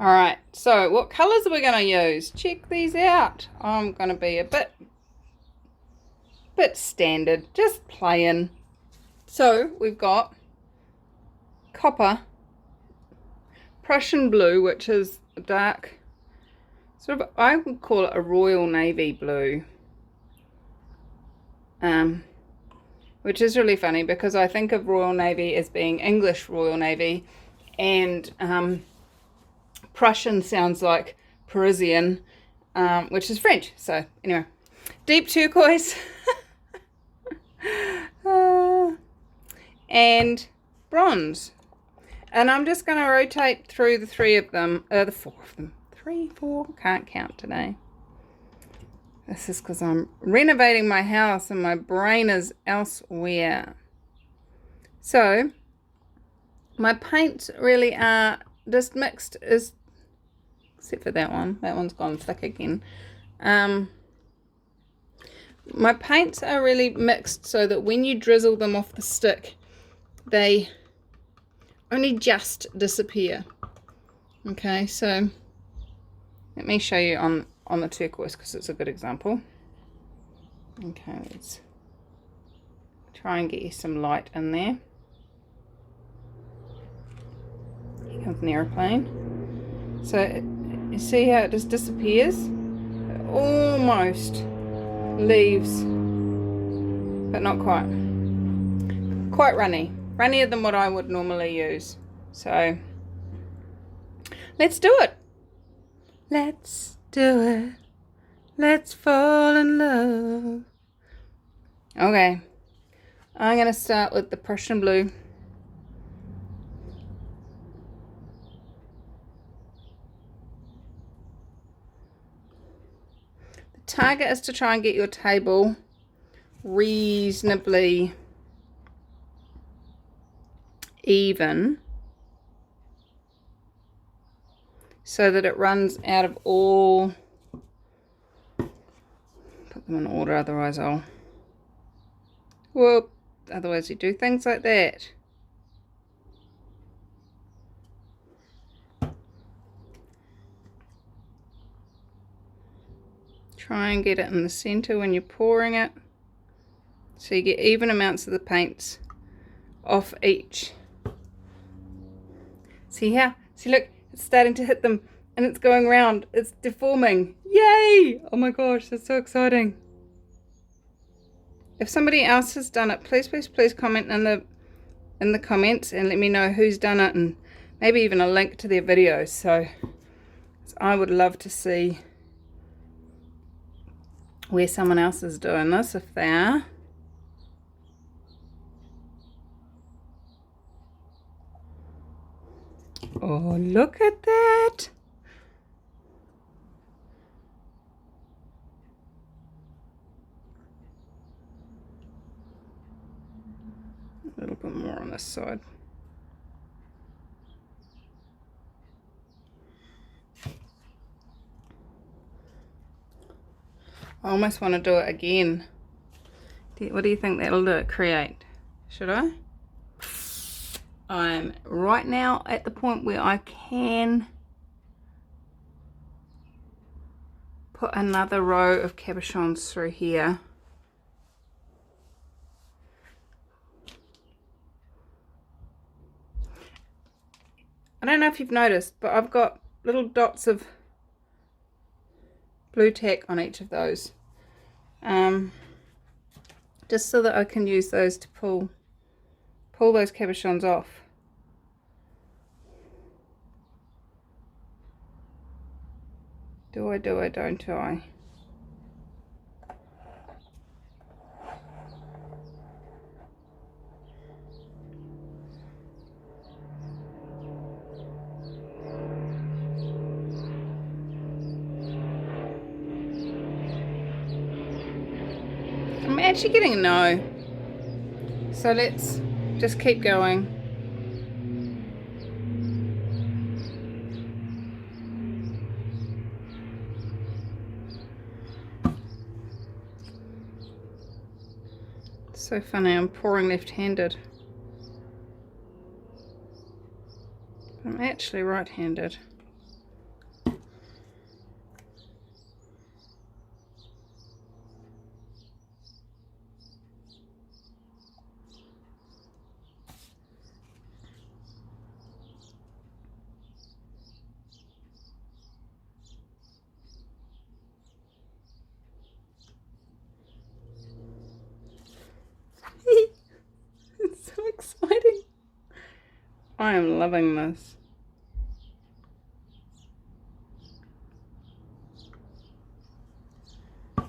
Alright, so what colours are we going to use? Check these out. I'm going to be a bit standard, just plain. So we've got copper, Prussian blue, which is a dark, sort of, I would call it a Royal Navy blue. Which is really funny because I think of Royal Navy as being English Royal Navy, and Prussian sounds like Parisian, which is French. So anyway, deep turquoise and bronze. And I'm just going to rotate through the four of them. 4, can't count today. This is because I'm renovating my house and my brain is elsewhere. So my paints really are just mixed, except for that one. That one's gone thick again. My paints are really mixed so that when you drizzle them off the stick, they only just disappear. Okay, so let me show you on the turquoise because it's a good example. Okay, let's try and get you some light in there. Here comes an aeroplane. So you see how it just disappears? It almost leaves, but not quite. Quite runnier than what I would normally use. So let's do it. Let's do it. Let's fall in love. Okay, I'm going to start with the Prussian blue. The target is to try and get your table reasonably even, so that it runs out of all, put them in order, otherwise you do things like that. Try and get it in the center when you're pouring it, so you get even amounts of the paints off each. See how? See, look, it's starting to hit them and it's going round. It's deforming. Yay! Oh my gosh, that's so exciting. If somebody else has done it, please comment in the comments and let me know who's done it, and maybe even a link to their videos. So I would love to see where someone else is doing this, if they are. Oh, look at that. A little bit more on this side. I almost want to do it again. What do you think that'll create? Should I? I'm right now at the point where I can put another row of cabochons through here. I don't know if you've noticed, but I've got little dots of blue tack on each of those, just so that I can use those to pull those cabochons off. Do I, don't I? I'm actually getting a no. So let's just keep going. So funny, I'm pouring left-handed. I'm actually right-handed. I am loving this. I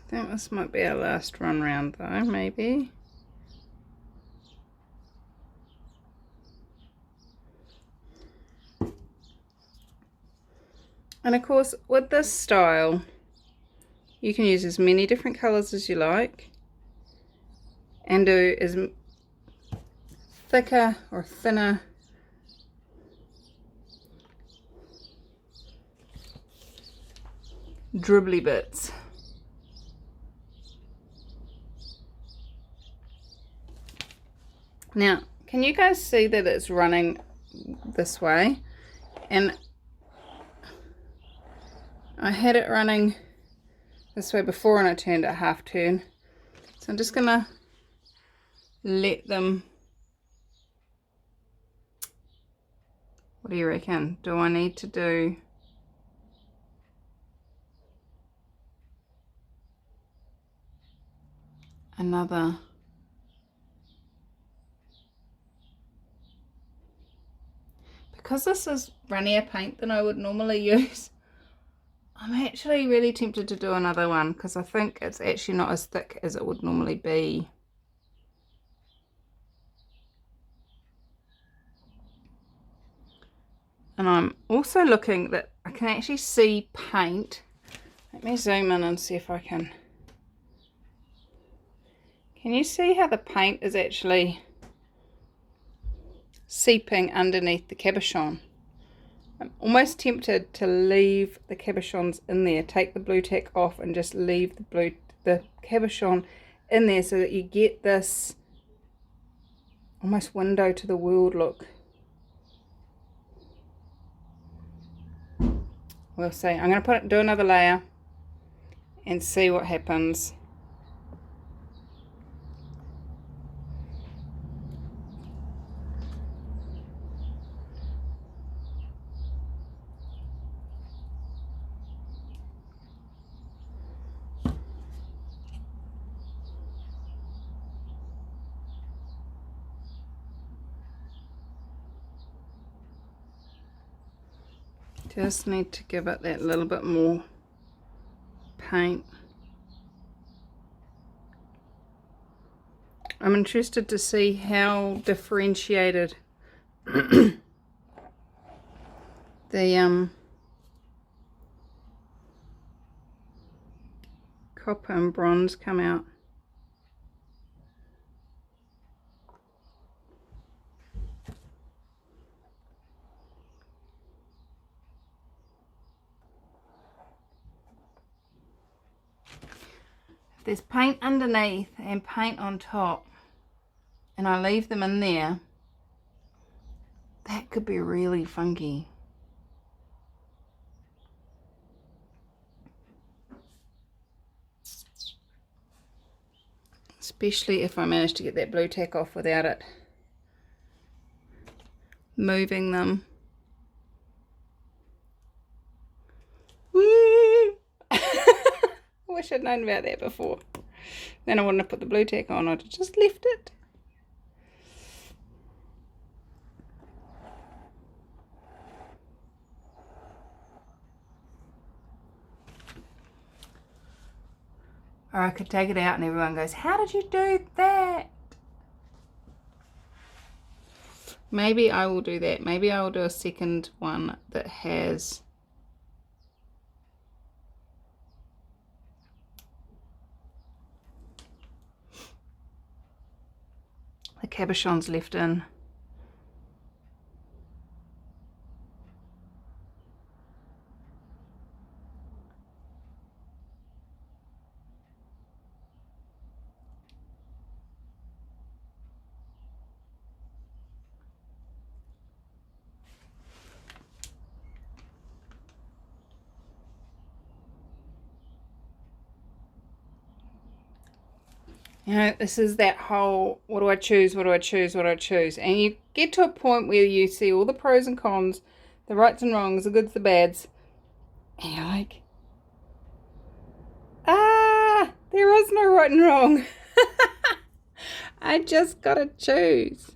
think this might be our last run round though, maybe. And of course, with this style, you can use as many different colours as you like and do as thicker or thinner dribbly bits. Now, can you guys see that it's running this way? And I had it running this way before and I turned it half turn. So I'm just gonna let them, what do you reckon? Do I need to do another? Because this is runnier paint than I would normally use, I'm actually really tempted to do another one because I think it's actually not as thick as it would normally be. And I'm also looking that I can actually see paint. Let me zoom in and see if I can. Can you see how the paint is actually seeping underneath the cabochon? I'm almost tempted to leave the cabochons in there, take the blue tack off and just leave the cabochon in there so that you get this almost window to the world look. We'll see. I'm going to do another layer and see what happens. Just need to give it that little bit more paint. I'm interested to see how differentiated the copper and bronze come out. There's paint underneath and paint on top and I leave them in there, that could be really funky. Especially if I manage to get that blue tack off without it moving them. I wish I'd known about that before. Then I wouldn't have put the blue tack on, I'd have just left it. Or I could take it out and everyone goes, how did you do that? Maybe I will do that. Maybe I will do a second one that has the cabochons left in. You know, this is that whole, what do I choose, what do I choose, what do I choose? And you get to a point where you see all the pros and cons, the rights and wrongs, the goods, the bads, and you're like, there is no right and wrong. I just gotta choose.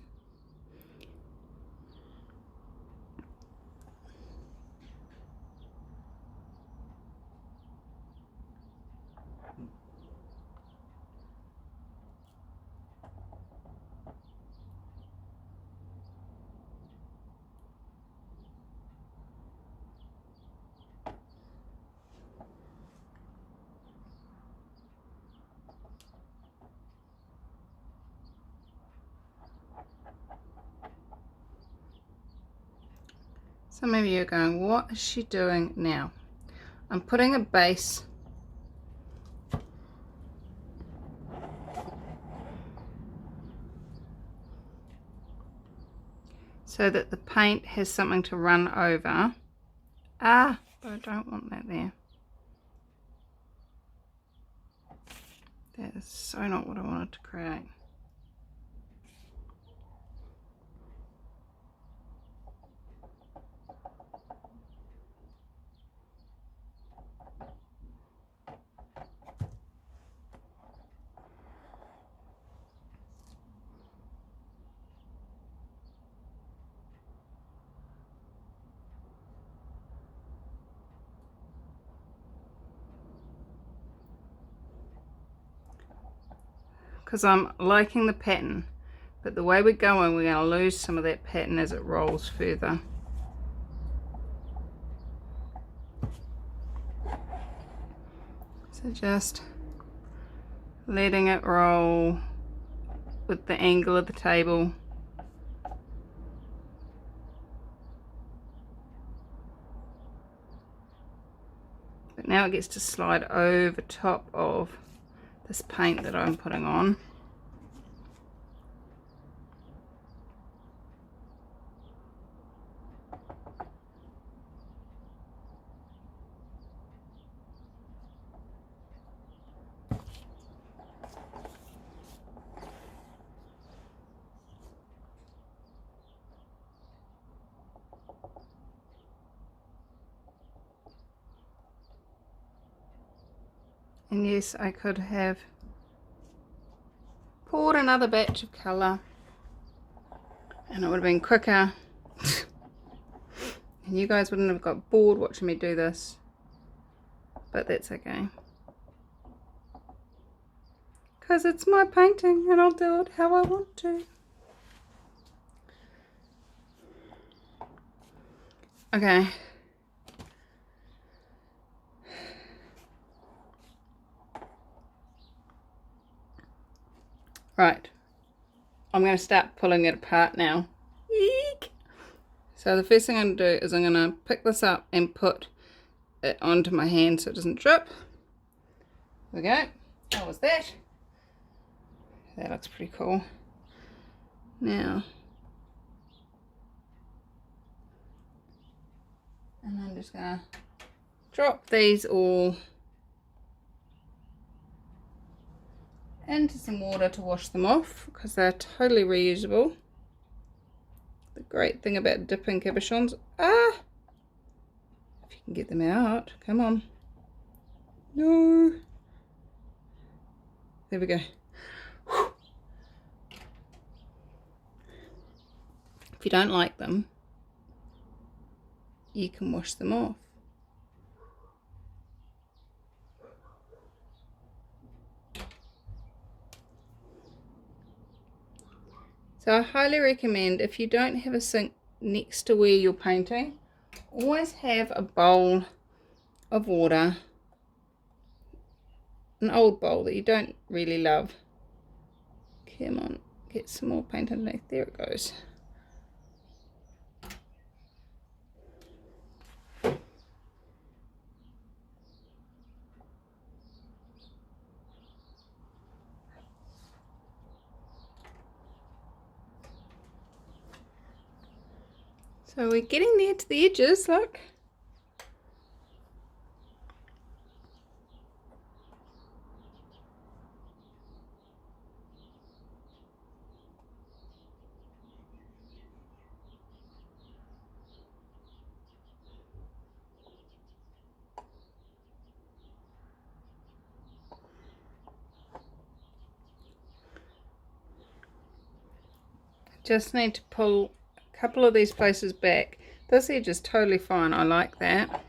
Some of you are going, what is she doing now? I'm putting a base so that the paint has something to run over. But I don't want that there. That is so not what I wanted to create. Because I'm liking the pattern, but the way we're going, we're going to lose some of that pattern as it rolls further. So just letting it roll with the angle of the table. But now it gets to slide over top of this paint that I'm putting on. And yes, I could have poured another batch of colour and it would have been quicker and you guys wouldn't have got bored watching me do this, but that's okay, because it's my painting and I'll do it how I want to. Okay. Right, I'm going to start pulling it apart now. Eek! So the first thing I'm going to do is I'm going to pick this up and put it onto my hand so it doesn't drip. There we go. How was that? That looks pretty cool. Now, and I'm just going to drop these all into some water to wash them off, because they're totally reusable. The great thing about dipping cabochons, if you can get them out, come on. No. There we go. If you don't like them, you can wash them off. So I highly recommend, if you don't have a sink next to where you're painting, always have a bowl of water, an old bowl that you don't really love. Come on, get some more paint underneath. There it goes. So we're getting near to the edges, look. Just need to pull a couple of these places back. This edge is totally fine, I like that.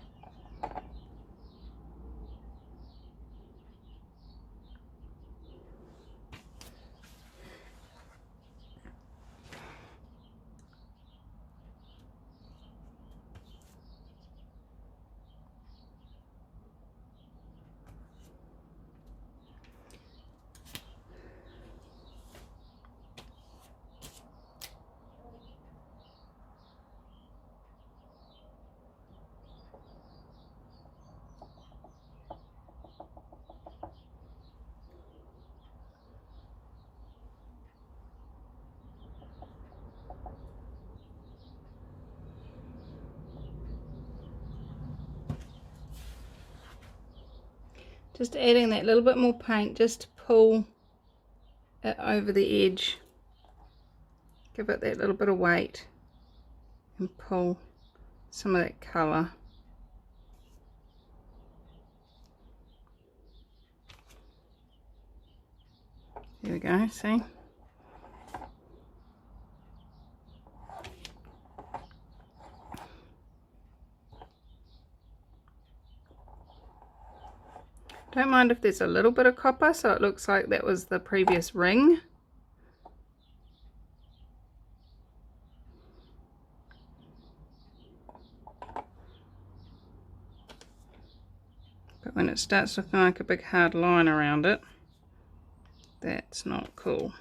Just adding that little bit more paint just to pull it over the edge. Give it that little bit of weight and pull some of that colour. There we go, see? Don't mind if there's a little bit of copper, so it looks like that was the previous ring. But when it starts looking like a big hard line around it, that's not cool.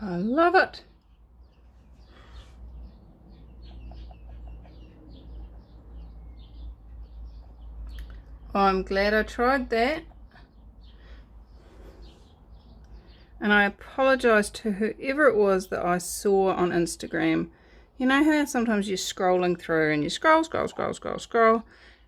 I love it. I'm glad I tried that. And I apologise to whoever it was that I saw on Instagram. You know how sometimes you're scrolling through and you scroll,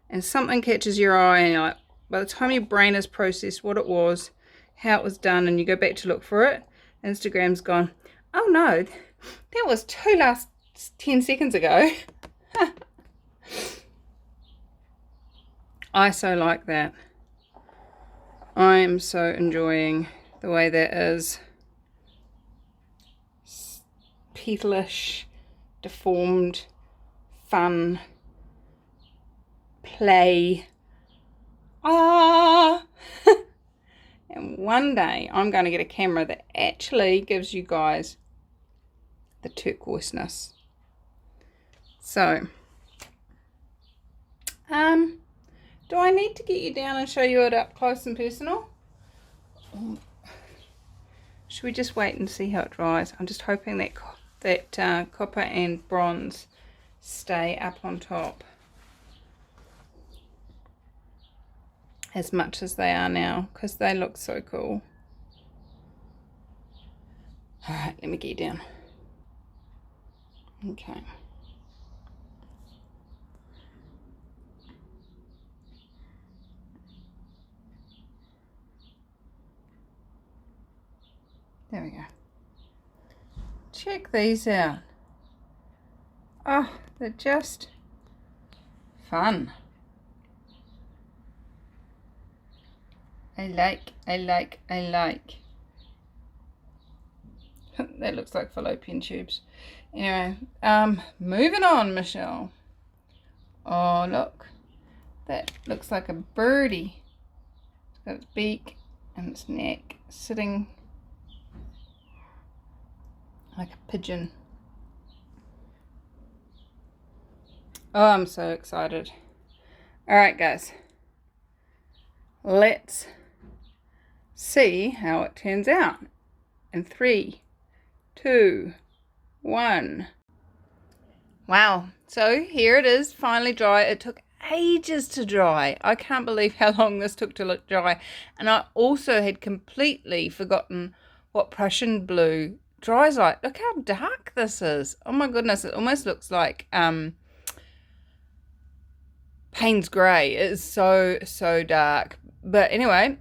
and something catches your eye and you're like, by the time your brain has processed what it was, how it was done, and you go back to look for it, Instagram's gone, oh no, that was 10 seconds ago. I so like that. I am so enjoying the way that is. Petalish, deformed, fun, play. Ah! And one day I'm going to get a camera that actually gives you guys the turquoiseness. So, do I need to get you down and show you it up close and personal? Should we just wait and see how it dries? I'm just hoping that copper and bronze stay up on top as much as they are now, because they look so cool. Alright, let me get you down. Okay. There we go. Check these out. Oh, they're just fun. I like. That looks like fallopian tubes. Anyway, moving on, Michelle. Oh, look. That looks like a birdie. It's got its beak and its neck sitting like a pigeon. Oh, I'm so excited. Alright, guys. Let's see how it turns out. In 3, 2, 1. Wow. So here it is, finally dry. It took ages to dry. I can't believe how long this took to dry. And I also had completely forgotten what Prussian blue dries like. Look how dark this is. Oh my goodness, it almost looks like Payne's grey. It's so dark. But anyway,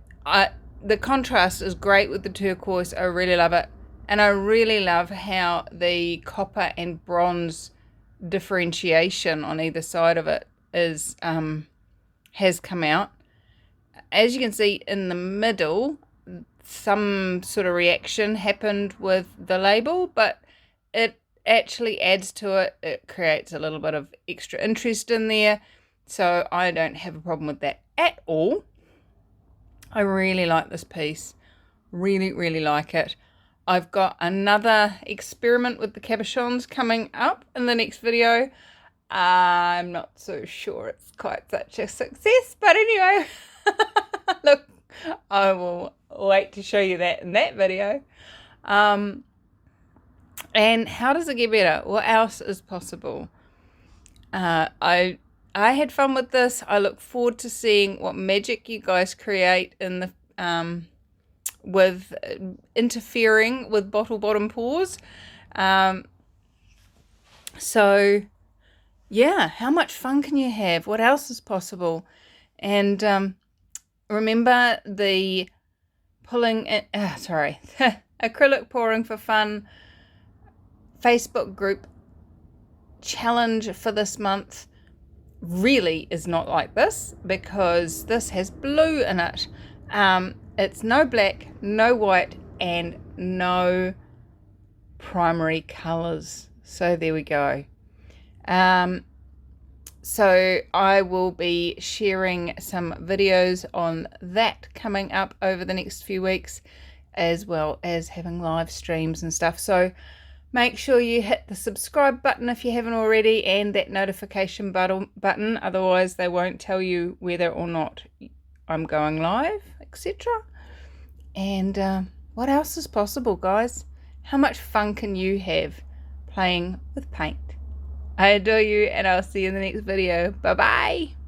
the contrast is great with the turquoise. I really love it. And I really love how the copper and bronze differentiation on either side of it is has come out. as you can see in the middle, some sort of reaction happened with the label, but it actually adds to it. It creates a little bit of extra interest in there, so I don't have a problem with that at all. I really like this piece, really like it. I've got another experiment with the cabochons coming up in the next video. I'm not so sure it's quite such a success, but anyway, look, I will wait to show you that in that video. And how does it get better? What else is possible? I had fun with this. I look forward to seeing what magic you guys create in the with interfering with bottle bottom pours. So yeah, how much fun can you have? What else is possible? And remember the acrylic pouring for fun Facebook group challenge for this month really is not like this, because this has blue in it. It's no black, no white, and no primary colors. So there we go. So I will be sharing some videos on that coming up over the next few weeks, as well as having live streams and stuff. So make sure you hit the subscribe button if you haven't already, and that notification button, otherwise they won't tell you whether or not I'm going live, etc. And what else is possible, guys? How much fun can you have playing with paint? I adore you, and I'll see you in the next video. Bye bye.